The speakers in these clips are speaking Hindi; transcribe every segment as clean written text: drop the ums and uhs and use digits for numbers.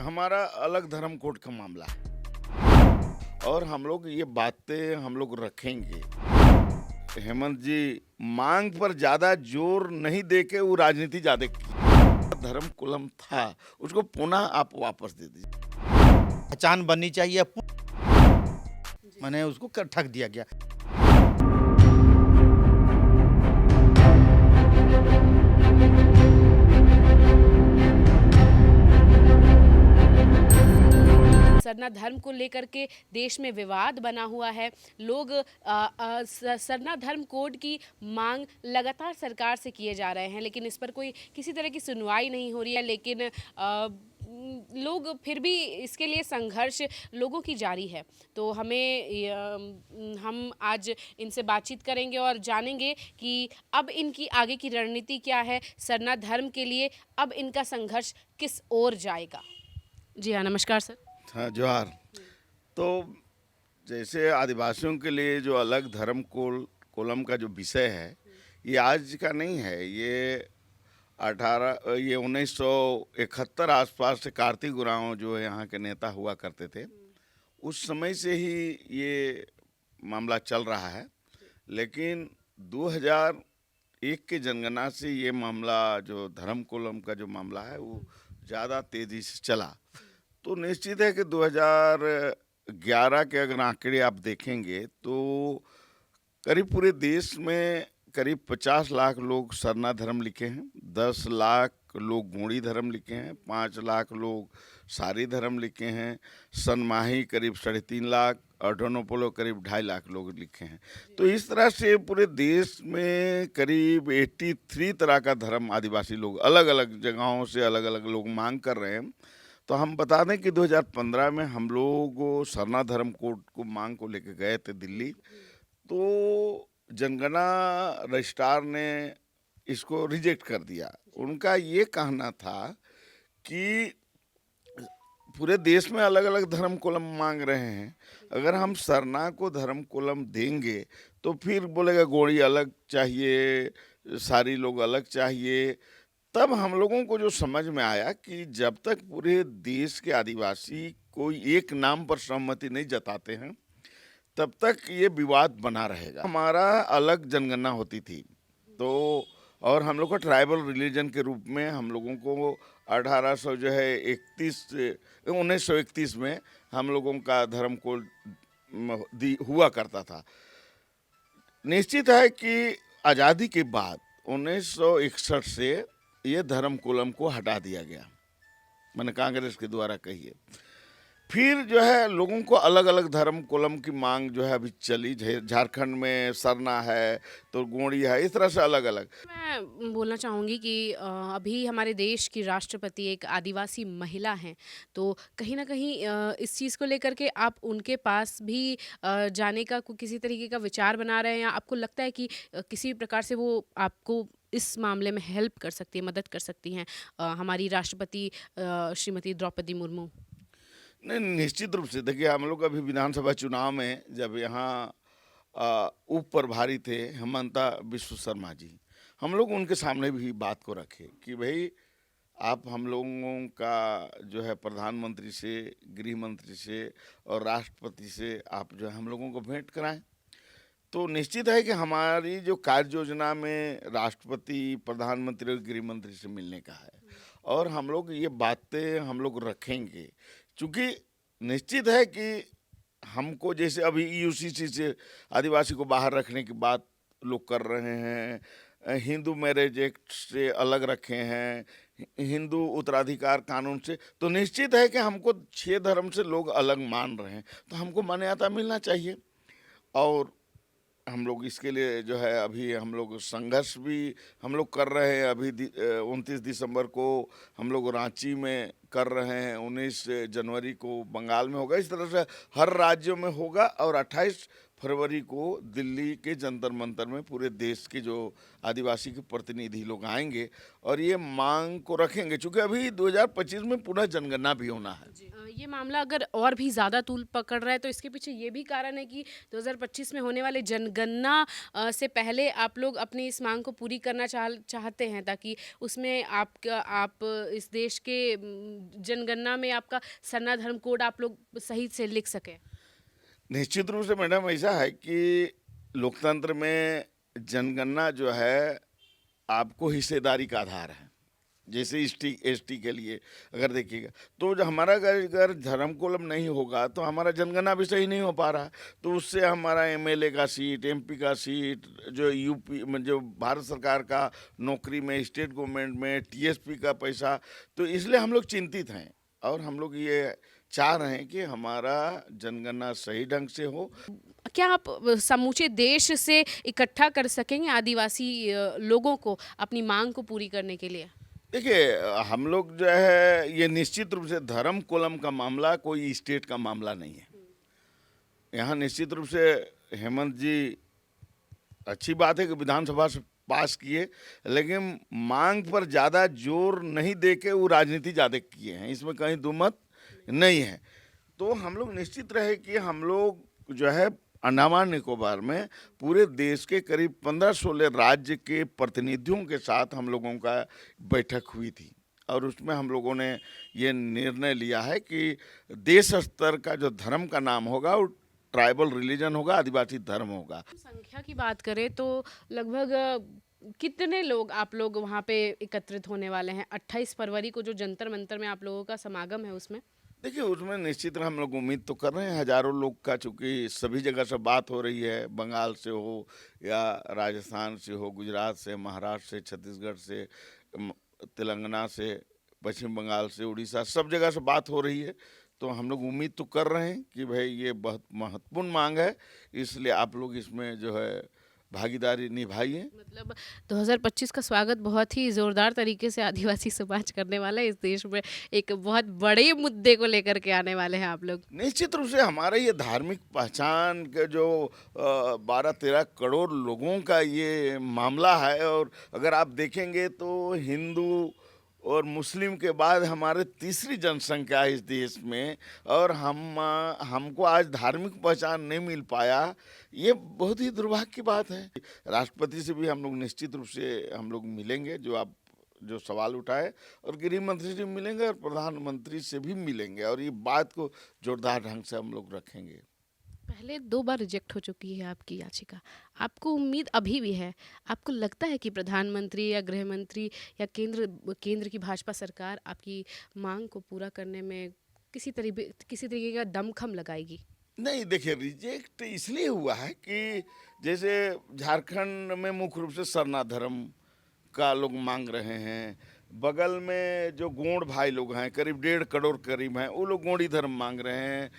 हमारा अलग धर्म कोड का मामला है और हम लोग ये बातें हम लोग रखेंगे। हेमंत जी मांग पर ज्यादा जोर नहीं दे के वो राजनीति ज्यादा की। धर्म कुलम था उसको पुनः आप वापस दे दीजिए। पहचान बननी चाहिए। मैंने उसको ठग दिया गया। सरना धर्म को लेकर के देश में विवाद बना हुआ है। लोग सरना धर्म कोड की मांग लगातार सरकार से किए जा रहे हैं, लेकिन इस पर कोई किसी तरह की सुनवाई नहीं हो रही है। लेकिन लोग फिर भी इसके लिए संघर्ष लोगों की जारी है। तो हम आज इनसे बातचीत करेंगे और जानेंगे कि अब इनकी आगे की रणनीति क्या है, सरना धर्म के लिए अब इनका संघर्ष किस ओर जाएगा। जी हाँ, नमस्कार सर। हाँ, जोहार। तो जैसे आदिवासियों के लिए जो अलग धर्म कोलम का जो विषय है, ये आज का नहीं है। ये 1971 आसपास से कार्तिक उरांव जो यहाँ के नेता हुआ करते थे, उस समय से ही ये मामला चल रहा है। लेकिन 2001 के जनगणना से ये मामला जो धर्म कोलम का जो मामला है वो ज़्यादा तेज़ी से चला। तो निश्चित है कि 2011 के अगर आंकड़े आप देखेंगे तो करीब पूरे देश में करीब 50 लाख लोग सरना धर्म लिखे हैं, 10 लाख लोग गोंडी धर्म लिखे हैं, 5 लाख लोग सारी धर्म लिखे हैं, सनमाही करीब 3.5 लाख और डोनोपोलो करीब 2.5 लाख लोग लिखे हैं। तो इस तरह से पूरे देश में करीब 83 तरह का धर्म आदिवासी लोग अलग अलग जगहों से अलग अलग लोग मांग कर रहे हैं। तो हम बता दें कि 2015 में हम लोग सरना धर्म कोड को मांग को लेकर गए थे दिल्ली। तो जनगणना रजिस्ट्रार ने इसको रिजेक्ट कर दिया। उनका ये कहना था कि पूरे देश में अलग अलग धर्म कोलम मांग रहे हैं, अगर हम सरना को धर्म कोलम देंगे तो फिर बोलेगा गोड़ी अलग चाहिए, सारी लोग अलग चाहिए। तब हम लोगों को जो समझ में आया कि जब तक पूरे देश के आदिवासी कोई एक नाम पर सहमति नहीं जताते हैं तब तक ये विवाद बना रहेगा। हमारा अलग जनगणना होती थी तो और हम लोग को ट्राइबल रिलीजन के रूप में हम लोगों को 1800 जो है 1931 में हम लोगों का धर्म कोड हुआ करता था। निश्चित है कि आज़ादी के बाद 1961 से ये धर्म कोलम को हटा दिया गया, मैंने कांग्रेस के द्वारा कही है। फिर जो है लोगों को अलग अलग धर्म कोलम की मांग जो है अभी चली। झारखंड में सरना है तो गोंडी है, इस तरह से अलग अलग। मैं बोलना चाहूँगी कि अभी हमारे देश की राष्ट्रपति एक आदिवासी महिला हैं, तो कहीं ना कहीं इस चीज़ को लेकर के आप उनके पास भी जाने का किसी तरीके का विचार बना रहे हैं, या आपको लगता है कि किसी प्रकार से वो आपको इस मामले में हेल्प कर सकती है, मदद कर सकती हैं हमारी राष्ट्रपति श्रीमती द्रौपदी मुर्मू? नहीं, निश्चित रूप से देखिए, हम लोग अभी विधानसभा चुनाव में जब यहाँ उप प्रभारी थे हेमंता बिस्व शर्मा जी, हम लोग उनके सामने भी बात को रखे कि भाई आप हम लोगों का जो है प्रधानमंत्री से, गृह मंत्री से और राष्ट्रपति से आप जो है हम लोगों को भेंट कराएं। तो निश्चित है कि हमारी जो कार्य योजना में राष्ट्रपति, प्रधानमंत्री और गृह मंत्री से मिलने का है और हम लोग ये बातें हम लोग रखेंगे। चूँकि निश्चित है कि हमको जैसे अभी यूसीसी से आदिवासी को बाहर रखने की बात लोग कर रहे हैं, हिंदू मैरिज एक्ट से अलग रखे हैं, हिंदू उत्तराधिकार कानून से, तो निश्चित है कि हमको 6 धर्म से लोग अलग मान रहे हैं, तो हमको मान्यता मिलना चाहिए। और हम लोग इसके लिए जो है अभी हम लोग संघर्ष भी हम लोग कर रहे हैं। अभी 29 दिसंबर को हम लोग रांची में कर रहे हैं, 19 जनवरी को बंगाल में होगा, इस तरह से हर राज्यों में होगा और 28 फरवरी को दिल्ली के जंतर मंतर में पूरे देश के जो आदिवासी के प्रतिनिधि लोग आएंगे और ये मांग को रखेंगे। चूँकि अभी 2025 में पुनः जनगणना भी होना है। ये मामला अगर और भी ज़्यादा तूल पकड़ रहा है तो इसके पीछे ये भी कारण है कि 2025 में होने वाले जनगणना से पहले आप लोग अपनी इस मांग को पूरी करना चाहते हैं, ताकि उसमें आप इस देश के जनगणना में आपका सरना धर्म कोड आप लोग सही से लिख सके? निश्चित रूप से मैडम ऐसा है कि लोकतंत्र में जनगणना जो है आपको हिस्सेदारी का आधार है। जैसे एसटी के लिए अगर देखिएगा तो जो हमारा अगर धर्म कोलम नहीं होगा तो हमारा जनगणना भी सही नहीं हो पा रहा, तो उससे हमारा एमएलए का सीट, एमपी का सीट, जो यूपी में जो भारत सरकार का नौकरी में, स्टेट गवर्नमेंट में टीएसपी का पैसा, तो इसलिए हम लोग चिंतित हैं और हम लोग ये चाह रहे हैं कि हमारा जनगणना सही ढंग से हो। क्या आप समूचे देश से इकट्ठा कर सकेंगे आदिवासी लोगों को अपनी मांग को पूरी करने के लिए? देखिए, हम लोग जो है ये निश्चित रूप से धर्म कोलम का मामला कोई स्टेट का मामला नहीं है। यहाँ निश्चित रूप से हेमंत जी अच्छी बात है कि विधानसभा से पास किए, लेकिन मांग पर ज़्यादा जोर नहीं दे के वो राजनीति ज़्यादा किए हैं, इसमें कहीं दुमत नहीं है। तो हम लोग निश्चित रहे कि हम लोग जो है अंडमान निकोबार में पूरे देश के करीब 15-16 राज्य के प्रतिनिधियों के साथ हम लोगों का बैठक हुई थी और उसमें हम लोगों ने ये निर्णय लिया है कि देश स्तर का जो धर्म का नाम होगा वो ट्राइबल रिलीजन होगा, आदिवासी धर्म होगा। संख्या की बात करें तो लगभग कितने लोग आप लोग वहाँ पे एकत्रित होने वाले हैं? 28 फरवरी को जो जंतर मंतर में आप लोगों का समागम है उसमें? देखिए, उसमें निश्चित हम लोग उम्मीद तो कर रहे हैं हजारों लोग का, चूँकि सभी जगह से बात हो रही है, बंगाल से हो या राजस्थान से हो, गुजरात से, महाराष्ट्र से, छत्तीसगढ़ से, तेलंगाना से, पश्चिम बंगाल से, उड़ीसा, सब जगह से बात हो रही है। तो हम लोग उम्मीद तो कर रहे हैं कि भाई ये बहुत महत्वपूर्ण मांग है, इसलिए आप लोग इसमें जो है भागीदारी निभाइए। मतलब 2025 का स्वागत बहुत ही जोरदार तरीके से आदिवासी समाज करने वाला है। इस देश में एक बहुत बड़े मुद्दे को लेकर के आने वाले हैं आप लोग। निश्चित रूप से हमारा ये धार्मिक पहचान के जो 12-13 करोड़ लोगों का ये मामला है, और अगर आप देखेंगे तो हिंदू और मुस्लिम के बाद हमारे तीसरी जनसंख्या है इस देश में, और हमको आज धार्मिक पहचान नहीं मिल पाया, ये बहुत ही दुर्भाग्य की बात है। राष्ट्रपति से भी हम लोग निश्चित रूप से हम लोग मिलेंगे, जो आप जो सवाल उठाए, और गृह मंत्री से मिलेंगे और प्रधानमंत्री से भी मिलेंगे, और ये बात को जोरदार ढंग से हम लोग रखेंगे। पहले 2 बार रिजेक्ट हो चुकी है आपकी याचिका, आपको उम्मीद अभी भी है? आपको लगता है कि प्रधानमंत्री या गृह मंत्री या केंद्र की भाजपा सरकार आपकी मांग को पूरा करने में किसी तरीके का दमखम लगाएगी? नहीं, देखिए, रिजेक्ट इसलिए हुआ है कि जैसे झारखंड में मुख्य रूप से सरना धर्म का लोग मांग रहे हैं, बगल में जो गोंड भाई लोग हैं करीब 1.5 करोड़ करीब हैं, वो लोग गोंडी धर्म मांग रहे हैं।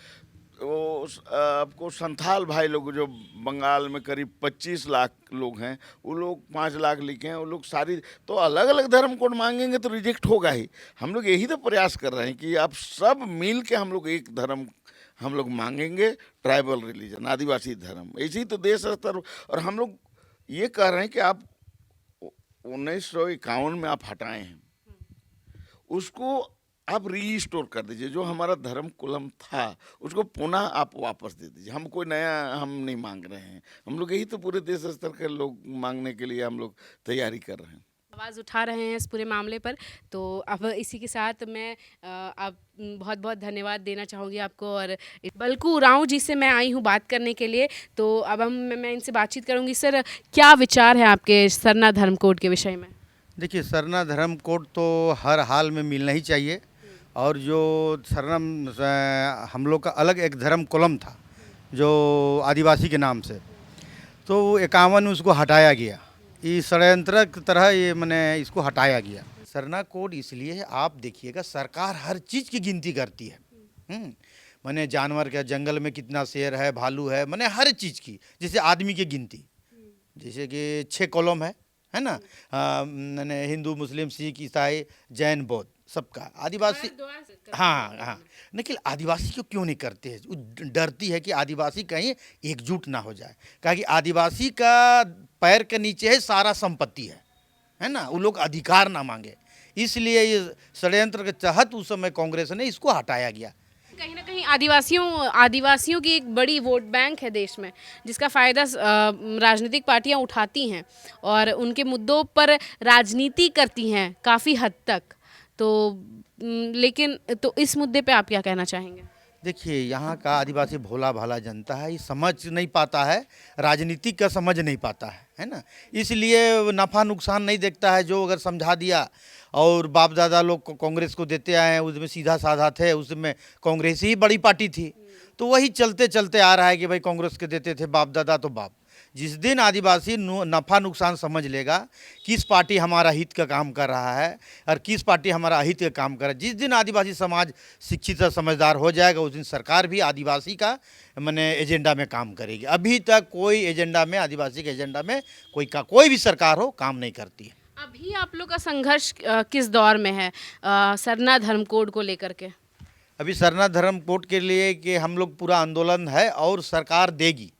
वो आपको संथाल भाई लोग जो बंगाल में करीब 25 लाख लोग हैं, वो लोग 5 लाख लिखे हैं, वो लोग सारी तो अलग अलग धर्म कोड मांगेंगे तो रिजेक्ट होगा ही। हम लोग यही तो प्रयास कर रहे हैं कि आप सब मिल के हम लोग एक धर्म हम लोग मांगेंगे, ट्राइबल रिलीजन, आदिवासी धर्म, ऐसे ही तो देश स्तर। और हम लोग ये कह रहे हैं कि आप 1951 में आप हटाए हैं, उसको आप रीस्टोर कर दीजिए। जो हमारा धर्म कुलम था उसको पुनः आप वापस दे दीजिए। हम कोई नया हम नहीं मांग रहे हैं, हम लोग यही तो पूरे देश स्तर के लोग मांगने के लिए हम लोग तैयारी कर रहे हैं, आवाज़ उठा रहे हैं इस पूरे मामले पर। तो अब इसी के साथ मैं आप बहुत बहुत धन्यवाद देना चाहूँगी आपको, और बल्कू उरांव जी से मैं आई हूँ बात करने के लिए। तो अब मैं इनसे बातचीत करूँगी। सर, क्या विचार है आपके सरना धर्म कोड के विषय में? देखिए, सरना धर्म कोड तो हर हाल में मिलना ही चाहिए, और जो सरना हम लोग का अलग एक धर्म कोलम था जो आदिवासी के नाम से, तो 51 में उसको हटाया गया। इस षड्यंत्र की तरह ये मैंने इसको हटाया गया। सरना कोड इसलिए है, आप देखिएगा सरकार हर चीज़ की गिनती करती है। मैंने जानवर का, जंगल में कितना शेर है, भालू है, मैंने हर चीज़ की, जैसे आदमी की गिनती, जैसे कि 6 कॉलम है ना, मैंने हिंदू, मुस्लिम, सिख, ईसाई, जैन, बौद्ध, सबका। आदिवासी, हाँ, लेकिन आदिवासी को क्यों नहीं करते हैं? वो डरती है कि आदिवासी कहीं एकजुट ना हो जाए, क्योंकि आदिवासी का पैर के नीचे है सारा संपत्ति है ना, वो लोग अधिकार ना मांगे, इसलिए ये षड्यंत्र के तहत उस समय कांग्रेस ने इसको हटाया गया। कहीं ना कहीं आदिवासियों की एक बड़ी वोट बैंक है देश में, जिसका फ़ायदा राजनीतिक पार्टियां उठाती हैं और उनके मुद्दों पर राजनीति करती हैं काफ़ी हद तक। तो लेकिन तो इस मुद्दे पे आप क्या कहना चाहेंगे? देखिए, यहाँ का आदिवासी भोला भाला जनता है, ये समझ नहीं पाता है, राजनीति का समझ नहीं पाता है ना। इसलिए नफ़ा नुकसान नहीं देखता है। जो अगर समझा दिया और बाप दादा लोग को कांग्रेस को देते आए हैं, उसमें सीधा साधा थे, उसमें कांग्रेस ही बड़ी पार्टी थी, तो वही चलते चलते आ रहा है कि भाई कांग्रेस के देते थे बाप दादा तो बाप। जिस दिन आदिवासी नफ़ा नुकसान समझ लेगा, किस पार्टी हमारा हित का काम कर रहा है और किस पार्टी हमारा अहित का काम कर रहा है, जिस दिन आदिवासी समाज शिक्षित और समझदार हो जाएगा, उस दिन सरकार भी आदिवासी का माने एजेंडा में काम करेगी। अभी तक कोई एजेंडा में, आदिवासी के एजेंडा में कोई भी सरकार हो काम नहीं करती है। अभी आप लोग का संघर्ष किस दौर में है सरना धर्म कोड को लेकर के? अभी सरना धर्म कोड के लिए कि हम लोग पूरा आंदोलन है और सरकार देगी,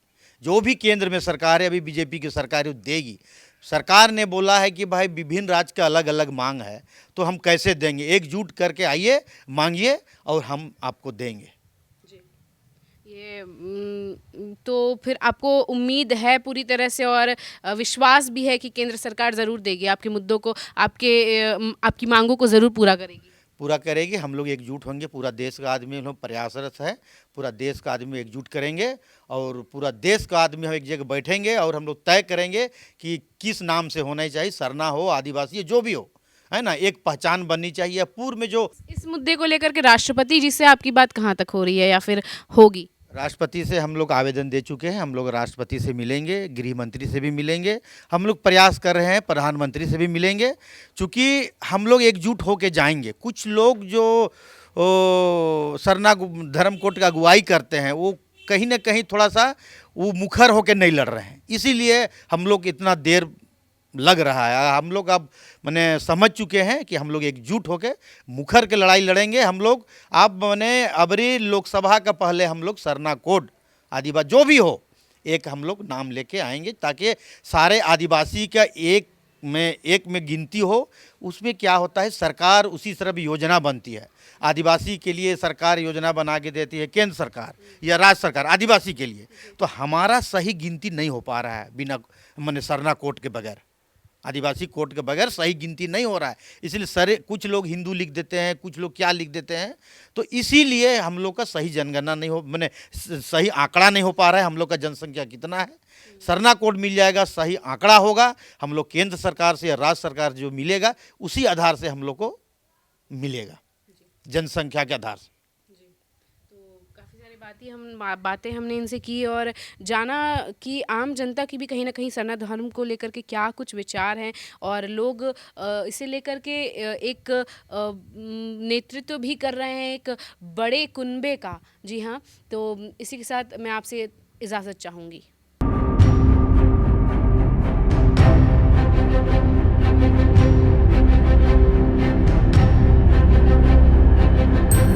जो भी केंद्र में सरकार है, अभी बीजेपी की सरकार है, वो देगी। सरकार ने बोला है कि भाई विभिन्न राज्य का अलग अलग मांग है, तो हम कैसे देंगे, एकजुट करके आइए, मांगिए और हम आपको देंगे। ये तो फिर आपको उम्मीद है पूरी तरह से और विश्वास भी है कि केंद्र सरकार ज़रूर देगी आपके मुद्दों को, आपकी मांगों को ज़रूर पूरा करेगी? पूरा करेगी। हम लोग एकजुट होंगे, पूरा देश का आदमी हम लोग प्रयासरत है, पूरा देश का आदमी एकजुट करेंगे और पूरा देश का आदमी हम एक जगह बैठेंगे और हम लोग तय करेंगे कि किस नाम से होना चाहिए, सरना हो, आदिवासी, जो भी हो, है ना, एक पहचान बननी चाहिए। पूर्व में जो इस मुद्दे को लेकर के राष्ट्रपति जी से आपकी बात कहाँ तक हो रही है या फिर होगी? राष्ट्रपति से हम लोग आवेदन दे चुके हैं, हम लोग राष्ट्रपति से मिलेंगे, गृह मंत्री से भी मिलेंगे, हम लोग प्रयास कर रहे हैं प्रधानमंत्री से भी मिलेंगे, चूँकि हम लोग एकजुट होके जाएंगे। कुछ लोग जो सरना धर्म कोड का अगुवाई करते हैं, वो कहीं ना कहीं थोड़ा सा वो मुखर होके नहीं लड़ रहे हैं, इसीलिए हम लोग इतना देर लग रहा है। हम लोग अब मैंने समझ चुके हैं कि हम लोग एकजुट होकर मुखर के लड़ाई लड़ेंगे। हम लोग अब मैंने अबरी लोकसभा का पहले हम लोग सरना कोड आदिवासी जो भी हो एक हम लोग नाम लेके आएंगे, ताकि सारे आदिवासी का एक में गिनती हो। उसमें क्या होता है, सरकार उसी तरह भी योजना बनती है, आदिवासी के लिए सरकार योजना बना के देती है, केंद्र सरकार या राज्य सरकार आदिवासी के लिए। तो हमारा सही गिनती नहीं हो पा रहा है, बिना मैंने सरना कोड के बगैर, आदिवासी कोड के बगैर सही गिनती नहीं हो रहा है। इसलिए सारे कुछ लोग हिंदू लिख देते हैं, कुछ लोग क्या लिख देते हैं, तो इसीलिए हम लोग का सही जनगणना नहीं हो, मैंने सही आंकड़ा नहीं हो पा रहा है, हम लोग का जनसंख्या कितना है। सरना कोड मिल जाएगा, सही आंकड़ा होगा, हम लोग केंद्र सरकार से या राज्य सरकार जो मिलेगा उसी आधार से हम लोग को मिलेगा, जनसंख्या के आधार से। बातें हमने इनसे की और जाना कि आम जनता की भी कहीं ना कहीं सरना धर्म को लेकर के क्या कुछ विचार हैं और लोग इसे लेकर के एक नेतृत्व भी कर रहे हैं एक बड़े कुनबे का। जी हाँ, तो इसी के साथ मैं आपसे इजाज़त चाहूँगी।